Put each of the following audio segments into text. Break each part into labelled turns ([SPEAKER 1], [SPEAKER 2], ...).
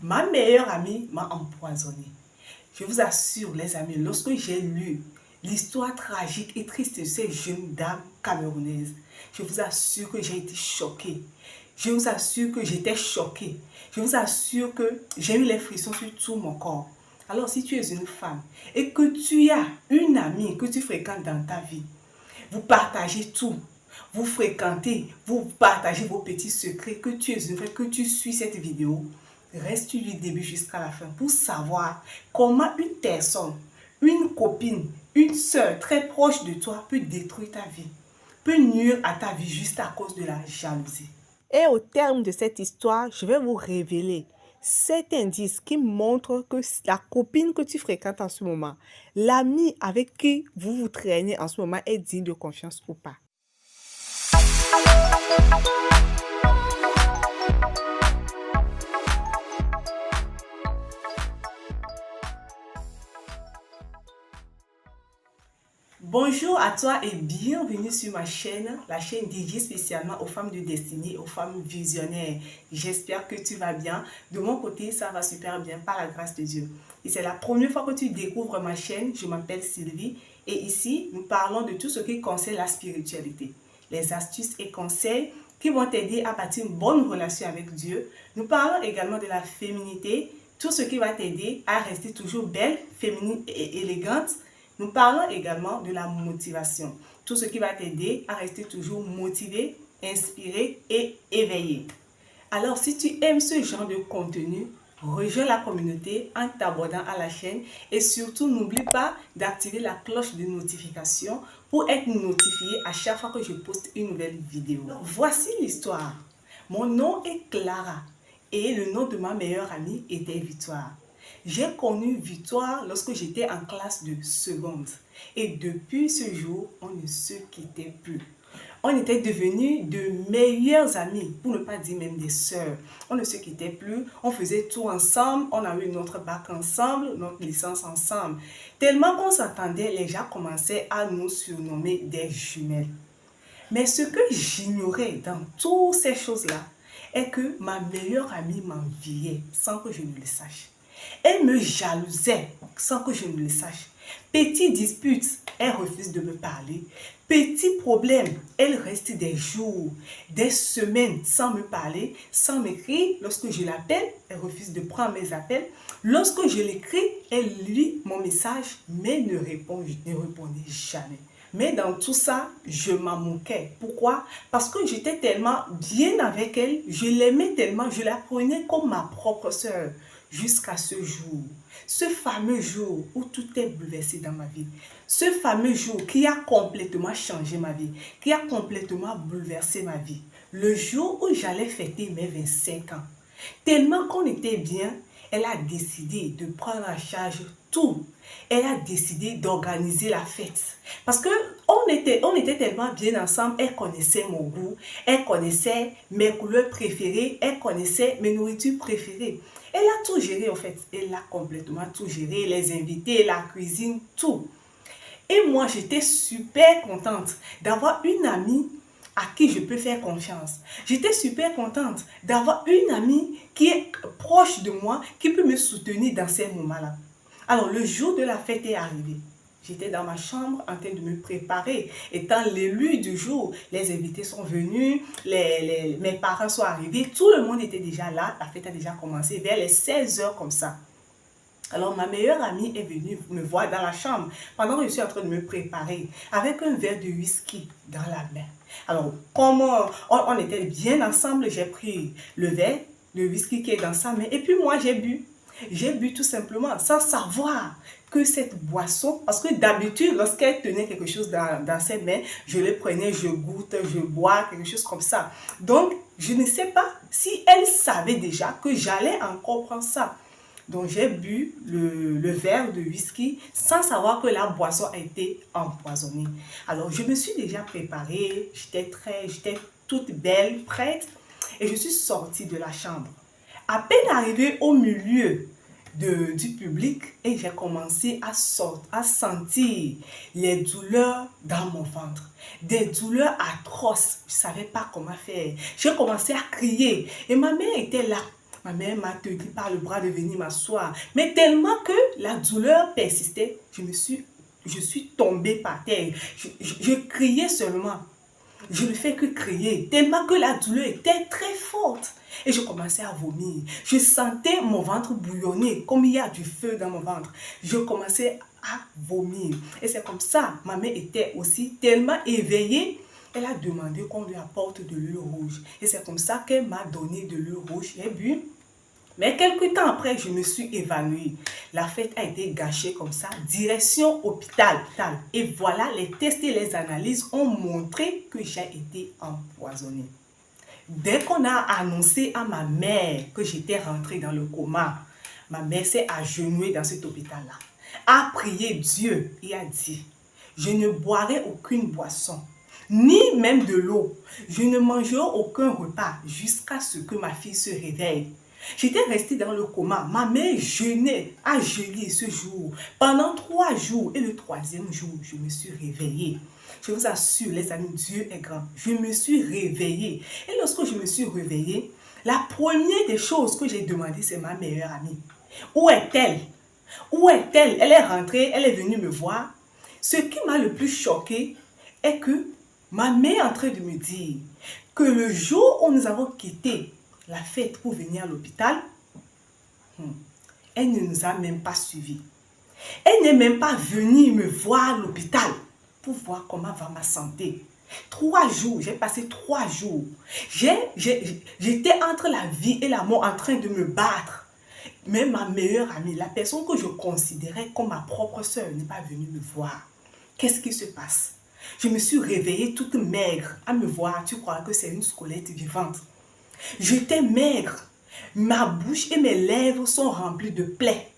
[SPEAKER 1] Ma meilleure amie m'a empoisonné. Je vous assure, les amis, lorsque j'ai lu l'histoire tragique et triste de cette jeune dame camerounaise, je vous assure que j'ai été choquée. Je vous assure que j'étais choquée. Je vous assure que j'ai eu les frissons sur tout mon corps. Alors, si tu es une femme et que tu as une amie que tu fréquentes dans ta vie, vous partagez tout. Vous fréquentez, vous partagez vos petits secrets, que tu es une femme, que tu suis cette vidéo. Reste du début jusqu'à la fin pour savoir comment une personne, une copine, une soeur très proche de toi peut détruire ta vie, peut nuire à ta vie juste à cause de la jalousie. Et au terme de cette histoire, je vais vous révéler 7 indices qui montrent que la copine que tu fréquentes en ce moment, l'ami avec qui vous vous traînez en ce moment est digne de confiance ou pas. Bonjour à toi et bienvenue sur ma chaîne, la chaîne dédiée spécialement aux femmes de destinée, aux femmes visionnaires. J'espère que tu vas bien. De mon côté, ça va super bien par la grâce de Dieu. Et c'est la première fois que tu découvres ma chaîne, je m'appelle Sylvie et ici, nous parlons de tout ce qui concerne la spiritualité. Les astuces et conseils qui vont t'aider à bâtir une bonne relation avec Dieu. Nous parlons également de la féminité, tout ce qui va t'aider à rester toujours belle, féminine et élégante. Nous parlons également de la motivation, tout ce qui va t'aider à rester toujours motivé, inspiré et éveillé. Alors, si tu aimes ce genre de contenu, rejoins la communauté en t'abonnant à la chaîne et surtout n'oublie pas d'activer la cloche de notification pour être notifié à chaque fois que je poste une nouvelle vidéo. Voici l'histoire. Mon nom est Clara et le nom de ma meilleure amie était Victoire. J'ai connu Victoire lorsque j'étais en classe de seconde. Et depuis ce jour, on ne se quittait plus. On était devenus de meilleurs amis, pour ne pas dire même des sœurs. On ne se quittait plus, on faisait tout ensemble, on a eu notre bac ensemble, notre licence ensemble. Tellement qu'on s'attendait, les gens commençaient à nous surnommer des jumelles. Mais ce que j'ignorais dans toutes ces choses-là est que ma meilleure amie m'enviait sans que je ne le sache. Elle me jalousait sans que je ne le sache. Petite dispute, elle refuse de me parler. Petit problème, elle reste des jours, des semaines sans me parler, sans m'écrire. Lorsque je l'appelle, elle refuse de prendre mes appels. Lorsque je l'écris, elle lit mon message, mais ne répondait jamais. Mais dans tout ça, je m'en moquais. Pourquoi? Parce que j'étais tellement bien avec elle, je l'aimais tellement, je la prenais comme ma propre sœur. Jusqu'à ce jour, ce fameux jour où tout est bouleversé dans ma vie, ce fameux jour qui a complètement changé ma vie, qui a complètement bouleversé ma vie, le jour où j'allais fêter mes 25 ans. Tellement qu'on était bien, elle a décidé de prendre en charge tout. Elle a décidé d'organiser la fête. Parce que on était tellement bien ensemble, elle connaissait mon goût, elle connaissait mes couleurs préférées, elle connaissait mes nourritures préférées. Elle a tout géré en fait, elle a complètement tout géré, les invités, la cuisine, tout. Et moi, j'étais super contente d'avoir une amie à qui je peux faire confiance. J'étais super contente d'avoir une amie qui est proche de moi, qui peut me soutenir dans ces moments-là. Alors, le jour de la fête est arrivé. J'étais dans ma chambre en train de me préparer. Étant l'élu du jour, les invités sont venus, mes parents sont arrivés, tout le monde était déjà là. La fête a déjà commencé vers les 16 heures comme ça. Alors, ma meilleure amie est venue me voir dans la chambre pendant que je suis en train de me préparer avec un verre de whisky dans la main. Alors, comme on était bien ensemble, j'ai pris le verre de whisky qui est dans sa main et puis moi, j'ai bu. J'ai bu tout simplement sans savoir que cette boisson, parce que d'habitude, lorsqu'elle tenait quelque chose dans ses mains, je le prenais, je goûte, je bois, quelque chose comme ça. Donc, je ne sais pas si elle savait déjà que j'allais encore prendre ça. Donc, j'ai bu le verre de whisky sans savoir que la boisson a été empoisonnée. Alors, je me suis déjà préparée, j'étais toute belle, prête, et je suis sortie de la chambre. À peine arrivée au milieu du public, et j'ai commencé à sentir les douleurs dans mon ventre. Des douleurs atroces. Je ne savais pas comment faire. J'ai commencé à crier. Et ma mère était là. Ma mère m'a tenu par le bras de venir m'asseoir. Mais tellement que la douleur persistait, je suis tombée par terre. Je criais seulement. Je ne fais que crier, tellement que la douleur était très forte. Et je commençais à vomir. Je sentais mon ventre bouillonner, comme il y a du feu dans mon ventre. Je commençais à vomir. Et c'est comme ça, ma mère était aussi tellement éveillée. Elle a demandé qu'on lui apporte de l'eau rouge. Et c'est comme ça qu'elle m'a donné de l'eau rouge. J'ai bu. Mais quelques temps après, je me suis évanouie. La fête a été gâchée comme ça, direction hôpital. Et voilà, les tests et les analyses ont montré que j'ai été empoisonnée. Dès qu'on a annoncé à ma mère que j'étais rentrée dans le coma, ma mère s'est agenouillée dans cet hôpital-là, a prié Dieu et a dit, je ne boirai aucune boisson, ni même de l'eau. Je ne mangerai aucun repas jusqu'à ce que ma fille se réveille. J'étais restée dans le coma. Ma mère jeûnait, a jeûné ce jour pendant 3 jours. Et le 3e jour, je me suis réveillée. Je vous assure, les amis, Dieu est grand. Je me suis réveillée. Et lorsque je me suis réveillée, la première des choses que j'ai demandé, c'est ma meilleure amie. Où est-elle? Où est-elle? Elle est rentrée, elle est venue me voir. Ce qui m'a le plus choquée est que ma mère est en train de me dire que le jour où nous avons quitté la fête pour venir à l'hôpital, elle ne nous a même pas suivis. Elle n'est même pas venue me voir à l'hôpital pour voir comment va ma santé. 3 jours, j'ai passé 3 jours. J'étais entre la vie et la mort en train de me battre. Mais ma meilleure amie, la personne que je considérais comme ma propre soeur, n'est pas venue me voir. Qu'est-ce qui se passe? Je me suis réveillée toute maigre. À me voir, tu crois que c'est une squelette vivante. J'étais maigre. Ma bouche et mes lèvres sont remplies de plaies.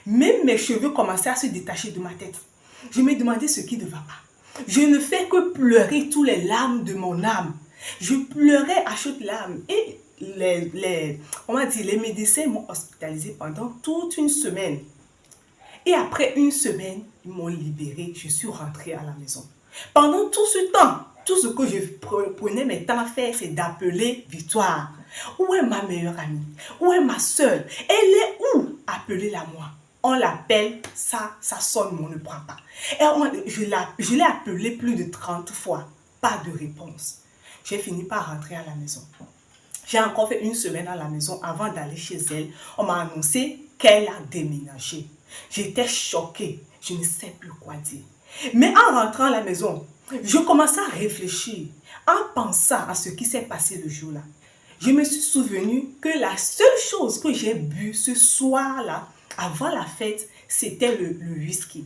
[SPEAKER 1] Même mes cheveux commençaient à se détacher de ma tête. Je me demandais ce qui ne va pas. Je ne fais que pleurer tous les larmes de mon âme. Je pleurais à chaudes larmes. Et les médecins m'ont hospitalisée pendant toute une semaine. Et après une semaine, ils m'ont libérée. Je suis rentrée à la maison. Pendant tout ce temps, tout ce que je prenais mes temps à faire, c'est d'appeler Victoire. Où est ma meilleure amie? Où est ma soeur? Elle est où? Appelez-la moi. On l'appelle, ça sonne, mais on ne prend pas. Et je l'ai appelée plus de 30 fois. Pas de réponse. J'ai fini par rentrer à la maison. J'ai encore fait une semaine à la maison avant d'aller chez elle. On m'a annoncé qu'elle a déménagé. J'étais choquée. Je ne sais plus quoi dire. Mais en rentrant à la maison, je commençais à réfléchir en pensant à ce qui s'est passé le jour-là. Je me suis souvenu que la seule chose que j'ai bu ce soir-là, avant la fête, c'était le whisky.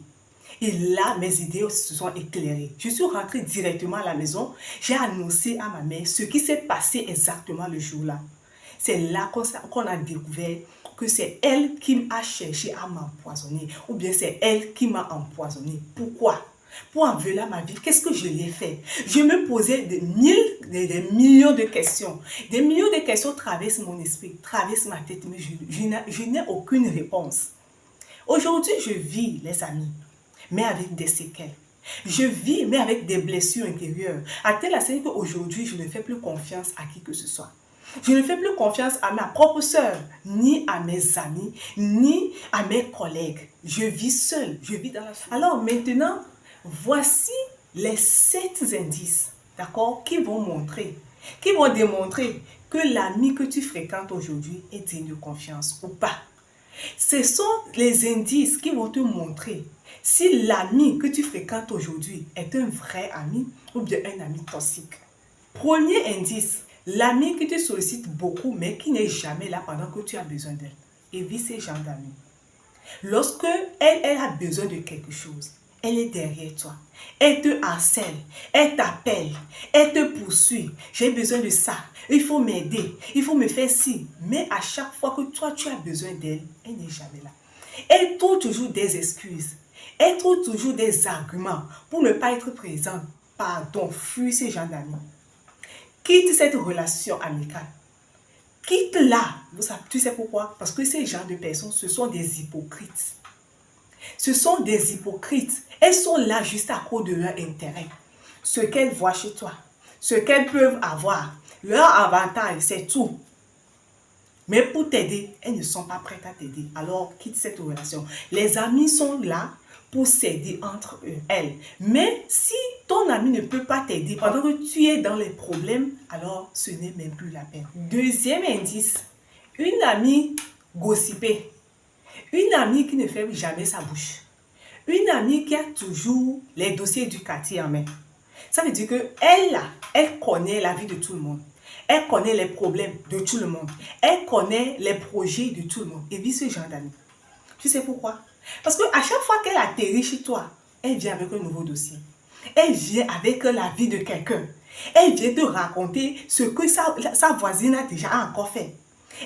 [SPEAKER 1] Et là, mes idées se sont éclairées. Je suis rentrée directement à la maison. J'ai annoncé à ma mère ce qui s'est passé exactement le jour-là. C'est là qu'on a découvert que c'est elle qui m'a cherché à m'empoisonner. Ou bien c'est elle qui m'a empoisonné. Pourquoi? Pour enlever ma vie, qu'est-ce que je lui ai fait? Je me posais des millions de questions. Des millions de questions traversent mon esprit, traversent ma tête, mais je n'ai aucune réponse. Aujourd'hui, je vis, les amis, mais avec des séquelles. Je vis, mais avec des blessures intérieures. À tel point qu'aujourd'hui, je ne fais plus confiance à qui que ce soit. Je ne fais plus confiance à ma propre soeur, ni à mes amis, ni à mes collègues. Je vis seule, je vis dans la souffrance. Alors maintenant, voici les 7 indices, d'accord, qui vont démontrer que l'ami que tu fréquentes aujourd'hui est digne de confiance ou pas. Ce sont les indices qui vont te montrer si l'ami que tu fréquentes aujourd'hui est un vrai ami ou bien un ami toxique. Premier indice, l'ami qui te sollicite beaucoup mais qui n'est jamais là pendant que tu as besoin d'elle. Évite ces gens d'amis. Lorsque elle a besoin de quelque chose, elle est derrière toi. Elle te harcèle, elle t'appelle, elle te poursuit. J'ai besoin de ça, il faut m'aider, il faut me faire ci. Mais à chaque fois que toi tu as besoin d'elle, elle n'est jamais là. Elle trouve toujours des excuses. Elle trouve toujours des arguments pour ne pas être présente. Pardon, fuis ces gens d'amis. Quitte cette relation amicale. Quitte-la. Tu sais pourquoi? Parce que ces gens de personnes, ce sont des hypocrites. Ce sont des hypocrites. Elles sont là juste à cause de leur intérêt. Ce qu'elles voient chez toi, ce qu'elles peuvent avoir, leur avantage, c'est tout. Mais pour t'aider, elles ne sont pas prêtes à t'aider. Alors, quitte cette relation. Les amis sont là pour s'aider entre elles. Mais si ton ami ne peut pas t'aider pendant que tu es dans les problèmes, alors ce n'est même plus la peine. Deuxième indice, une amie gossipée. Une amie qui ne ferme jamais sa bouche. Une amie qui a toujours les dossiers du quartier en main. Ça veut dire qu'elle connaît la vie de tout le monde. Elle connaît les problèmes de tout le monde. Elle connaît les projets de tout le monde. Évite ce genre d'amis. Tu sais pourquoi? Parce qu'à chaque fois qu'elle atterrit chez toi, elle vient avec un nouveau dossier. Elle vient avec la vie de quelqu'un. Elle vient te raconter ce que sa voisine a déjà encore fait.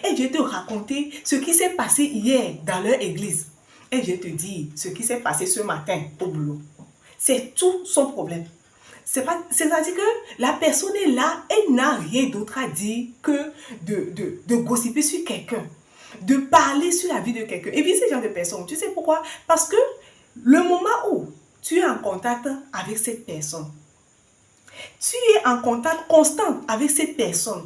[SPEAKER 1] Elle vient te raconter ce qui s'est passé hier dans leur église. Elle vient te dire ce qui s'est passé ce matin au boulot. C'est tout son problème. C'est-à-dire que la personne est là, elle n'a rien d'autre à dire que de gossiper sur quelqu'un, de parler sur la vie de quelqu'un. Et puis, ce genre de personnes, tu sais pourquoi? Parce que le moment où tu es en contact avec cette personne, tu es en contact constant avec cette personne,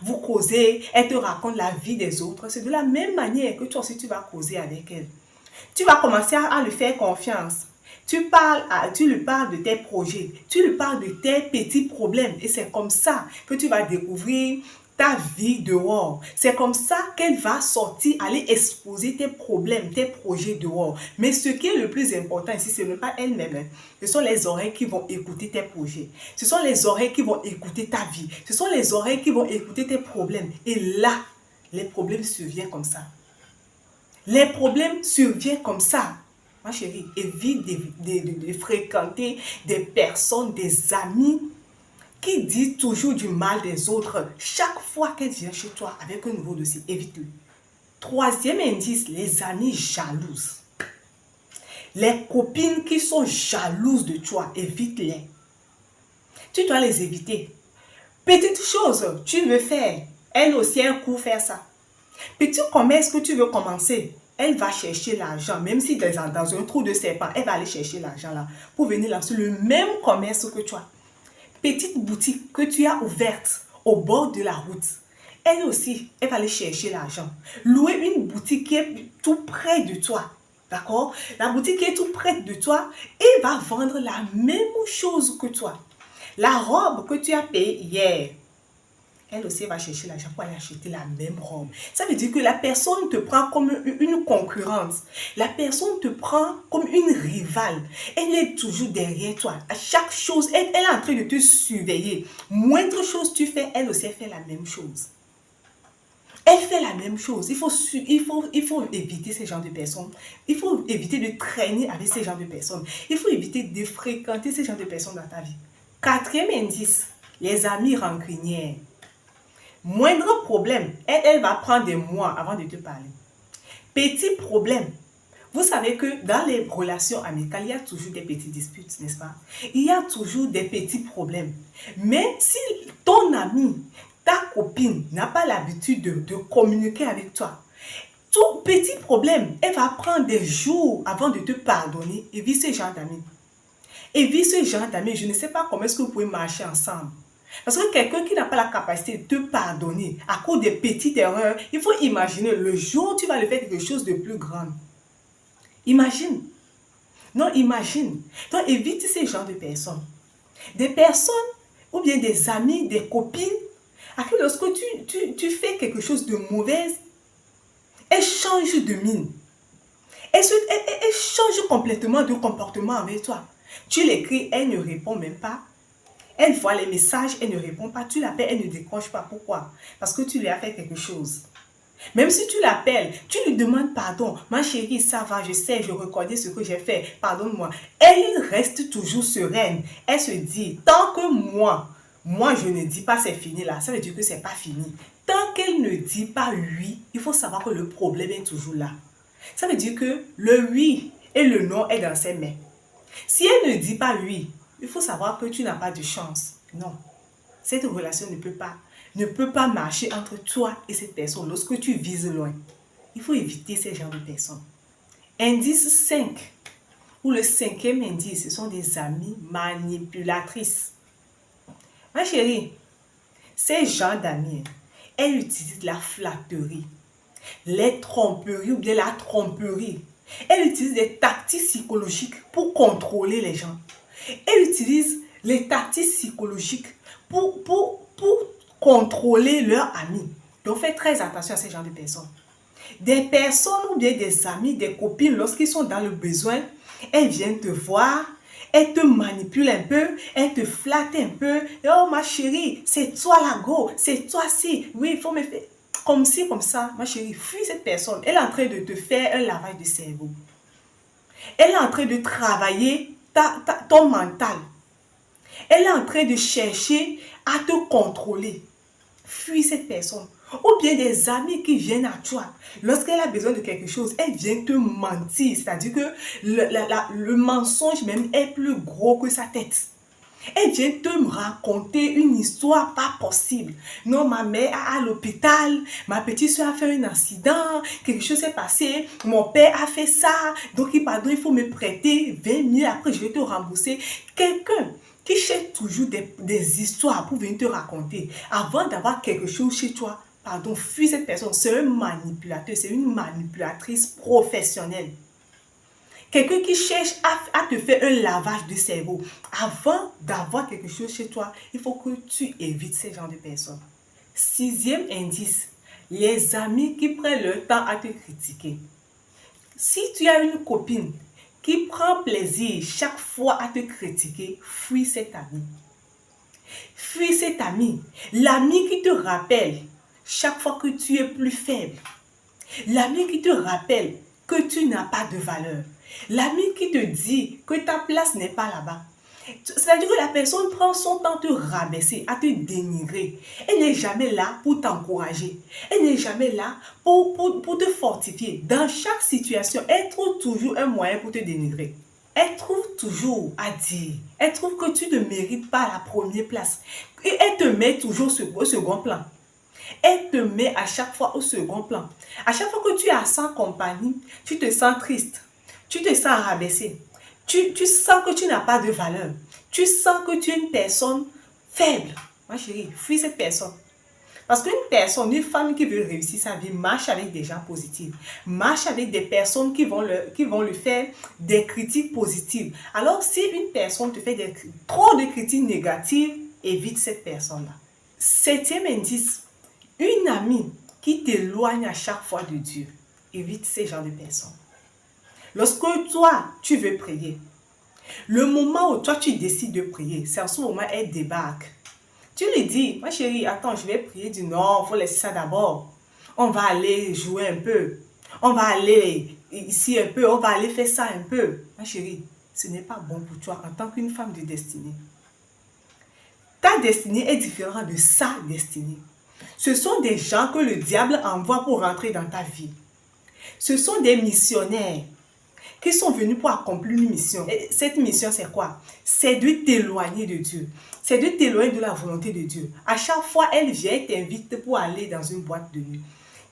[SPEAKER 1] vous causez, elle te raconte la vie des autres, c'est de la même manière que toi aussi tu vas causer avec elle. Tu vas commencer à lui faire confiance. Tu lui parles de tes projets, tu lui parles de tes petits problèmes et c'est comme ça que tu vas découvrir ta vie dehors. C'est comme ça qu'elle va sortir, aller exposer tes problèmes, tes projets dehors. Mais ce qui est le plus important ici, ce n'est pas elle-même. Hein. Ce sont les oreilles qui vont écouter tes projets. Ce sont les oreilles qui vont écouter ta vie. Ce sont les oreilles qui vont écouter tes problèmes. Et là, les problèmes surviennent comme ça. Les problèmes surviennent comme ça. Ma chérie, évite de fréquenter des personnes, des amis qui disent toujours du mal des autres. Chaque fois qu'elle vient chez toi avec un nouveau dossier, évite-le. Troisième indice, les amis jalouses. Les copines qui sont jalouses de toi, évite-les. Tu dois les éviter. Petite chose, tu veux faire, elle aussi, elle court faire ça. Petit commerce que tu veux commencer, elle va chercher l'argent, même si dans un trou de serpent, elle va aller chercher l'argent là pour venir lancer le même commerce que toi. Petite boutique que tu as ouverte au bord de la route, elle aussi, elle va aller chercher l'argent. Louer une boutique qui est tout près de toi, d'accord? La boutique qui est tout près de toi, elle va vendre la même chose que toi. La robe que tu as payée hier, elle aussi va chercher l'argent pour aller acheter la même robe. Ça veut dire que la personne te prend comme une concurrente. La personne te prend comme une rivale. Elle est toujours derrière toi. À chaque chose, elle est en train de te surveiller. Moindre chose tu fais, elle aussi fait la même chose. Elle fait la même chose. Il faut éviter ce genre de personnes. Il faut éviter de traîner avec ce genre de personnes. Il faut éviter de fréquenter ce genre de personnes dans ta vie. Quatrième indice, les amis rancuniers. Moindre problème, elle va prendre des mois avant de te parler. Petit problème. Vous savez que dans les relations amicales, il y a toujours des petites disputes, n'est-ce pas? Il y a toujours des petits problèmes. Mais si ton ami, ta copine n'a pas l'habitude de communiquer avec toi, tout petit problème, elle va prendre des jours avant de te pardonner. Évite ce genre d'amis. Évite ce genre d'amis. Je ne sais pas comment est-ce que vous pouvez marcher ensemble. Parce que quelqu'un qui n'a pas la capacité de te pardonner à cause des petites erreurs, il faut imaginer le jour où tu vas lui faire quelque chose de plus grand. Imagine. Non, imagine. Donc, évite ce genre de personnes. Des personnes, ou bien des amis, des copines, à qui lorsque tu fais quelque chose de mauvais, elles changent de mine. Elles changent complètement de comportement avec toi. Tu l'écris, elle ne répond même pas. Elle voit les messages, elle ne répond pas. Tu l'appelles, elle ne décroche pas. Pourquoi? Parce que tu lui as fait quelque chose. Même si tu l'appelles, tu lui demandes pardon. Ma chérie, ça va, je sais, je reconnais ce que j'ai fait. Pardonne-moi. Elle reste toujours sereine. Elle se dit, tant que moi je ne dis pas c'est fini là, ça veut dire que c'est pas fini. Tant qu'elle ne dit pas oui, il faut savoir que le problème est toujours là. Ça veut dire que le oui et le non est dans ses mains. Si elle ne dit pas oui, il faut savoir que tu n'as pas de chance. Non. Cette relation ne peut pas marcher entre toi et cette personne lorsque tu vises loin. Il faut éviter ce genre de personnes. Indice 5, ou le cinquième indice, ce sont des amies manipulatrices. Ma chérie, ces gens d'amis, elles utilisent la flatterie. les tromperies ou bien la tromperie. Elle utilise des tactiques psychologiques pour contrôler les gens. Elle utilise les tactiques psychologiques pour contrôler leurs amis. Donc, faites très attention à ce genre de personnes. Des personnes ou bien des amis, des copines, lorsqu'ils sont dans le besoin, elles viennent te voir, elles te manipulent un peu, elles te flattent un peu. Oh ma chérie, c'est toi la go, c'est toi si. Oui, il faut me faire comme ci, comme ça. Ma chérie, fuis cette personne. Elle est en train de te faire un lavage de cerveau. Elle est en train de travailler ton mental. Elle est en train de chercher à te contrôler. Fuis cette personne. Ou bien des amis qui viennent à toi. Lorsqu'elle a besoin de quelque chose, elle vient te mentir. C'est-à-dire que le mensonge même est plus gros que sa tête. Elle vient te raconter une histoire pas possible. Non, ma mère est à l'hôpital, ma petite soeur a fait un accident, quelque chose s'est passé, mon père a fait ça, donc il faut me prêter 20 000, après je vais te rembourser. Quelqu'un qui cherche toujours des histoires pour venir te raconter, avant d'avoir quelque chose chez toi, fuis cette personne. C'est un manipulateur, c'est une manipulatrice professionnelle. Quelqu'un qui cherche à te faire un lavage de cerveau. Avant d'avoir quelque chose chez toi, il faut que tu évites ce genre de personnes. 6e indice, les amis qui prennent leur temps à te critiquer. Si tu as une copine qui prend plaisir chaque fois à te critiquer, fuis cet ami. Fuis cet ami. L'ami qui te rappelle chaque fois que tu es plus faible. L'ami qui te rappelle que tu n'as pas de valeur. L'ami qui te dit que ta place n'est pas là-bas. C'est-à-dire que la personne prend son temps à te rabaisser, à te dénigrer. Elle n'est jamais là pour t'encourager. Elle n'est jamais là pour te fortifier. Dans chaque situation, elle trouve toujours un moyen pour te dénigrer. Elle trouve toujours à dire. Elle trouve que tu ne mérites pas la première place. Et elle te met toujours au second plan. Elle te met à chaque fois au second plan. À chaque fois que tu es sans compagnie, tu te sens triste. Tu te sens rabaissé. Tu sens que tu n'as pas de valeur. Tu sens que tu es une personne faible. Ma chérie, fuis cette personne. Parce qu'une personne, une femme qui veut réussir sa vie, marche avec des gens positifs. Marche avec des personnes qui vont lui faire des critiques positives. Alors, si une personne te fait trop de critiques négatives, évite cette personne-là. 7e indice. Une amie qui t'éloigne à chaque fois de Dieu. Évite ces genres de personnes. Lorsque toi, tu veux prier, le moment où toi, tu décides de prier, c'est en ce moment elle débarque. Tu lui dis, ma chérie, attends, je vais prier. Du non, il faut laisser ça d'abord. On va aller jouer un peu. On va aller ici un peu. On va aller faire ça un peu. Ma chérie, ce n'est pas bon pour toi en tant qu'une femme de destinée. Ta destinée est différente de sa destinée. Ce sont des gens que le diable envoie pour rentrer dans ta vie. Ce sont des missionnaires qui sont venus pour accomplir une mission. Et cette mission, c'est quoi? C'est de t'éloigner de Dieu. C'est de t'éloigner de la volonté de Dieu. À chaque fois, elle vient et t'invite pour aller dans une boîte de nuit.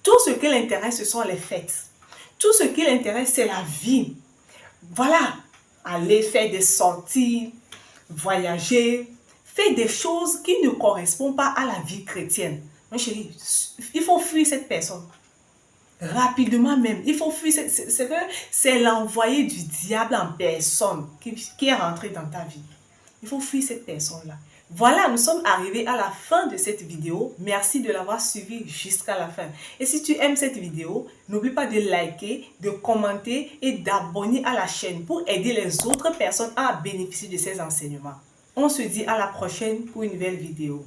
[SPEAKER 1] Tout ce qui l'intéresse, ce sont les fêtes. Tout ce qui l'intéresse, c'est la vie. Voilà. Aller faire des sorties, voyager, faire des choses qui ne correspondent pas à la vie chrétienne. Ma chérie, il faut fuir cette personne. Rapidement même, il faut fuir. C'est l'envoyé du diable en personne qui est rentré dans ta vie. Il faut fuir cette personne-là. Voilà, nous sommes arrivés à la fin de cette vidéo. Merci de l'avoir suivi jusqu'à la fin. Et si tu aimes cette vidéo, n'oublie pas de liker, de commenter et d'abonner à la chaîne pour aider les autres personnes à bénéficier de ces enseignements. On se dit à la prochaine pour une nouvelle vidéo.